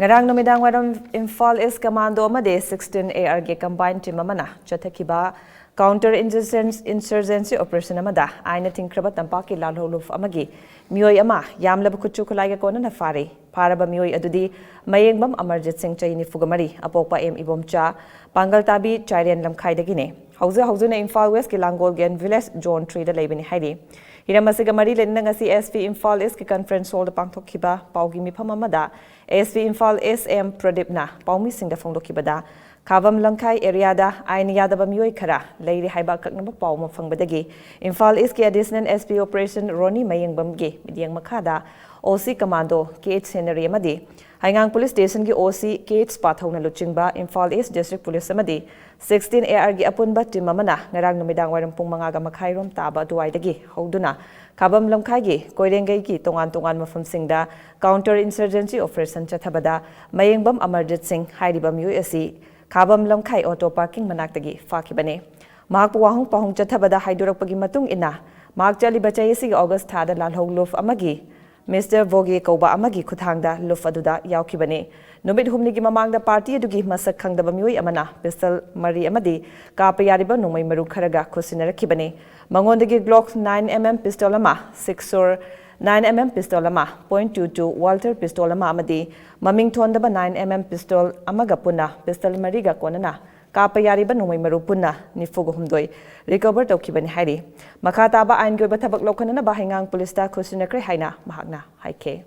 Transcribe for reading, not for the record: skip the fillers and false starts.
Ngarang numidang waram Imphal East Commando amade 16 AR ge combined team amana chathakiba counter insurgency operation amada aina thingkraba tampaki lalhouba amagi mioi ama yamlab khuchu khulai ge konnana Phare Pharaba mioi adudi mayengbam Amarjit Singh chaini fugamari apokpa M ibomcha pangal tabi chairen lamkhai dagine hauzu na Imphal West ki Langol gen village zone 3 da leibani hairi hiramasiga mari lenna ngasi SV Imphal East ki conference hall da pangthokhiba paugi mifam amada SV Imphal SM Pradipna paumi singda phongdokibada Kavam Langkai area da aina yadaba mioi khara leiri haiba kaknaba pauma phangbadagi Imphal East ki additional SP operation Roni Mayengbam ge midiang makhada OC commando KH scenery amadi Haingang police station ki OC KH pathona luchingba Imphal East district police amadi 16 AR gi apunba team amana ngarang numidang waram pung mangaga makhairom taba duwaidagi hoduna Kabam Lamkai gi koirengai gi tongan mafam singda counter insurgency operation chathabada Mayengbam Amarjit Singh hairiba mioi asi Kabam Lamkai auto parking manaktagi fakibane mahak wahong pahong chathabada haidurakpagi matung ina mahak chaliba chayisi August thada lalhouba amagi Mr. Voge Kauba amagi kuthangda luf aduda yaukibane numit humni gi mamangda party adugi masak khangdaba mioi amana pistol mari amadi kapa yariba numai maru kharaga khusinarakhibane mangondagi Glock 9mm pistol ama 6 9mm pistol ama .22 Walter pistol ama amadi maming thondaba 9mm pistol amaga puna pistol mariga Konnana Kapa yariba numai maru punna nifugo humdoi recover tokibani hairi makha taba ain goiba thabak lokhanana bahingang police ta khusinakre haina mahakna haike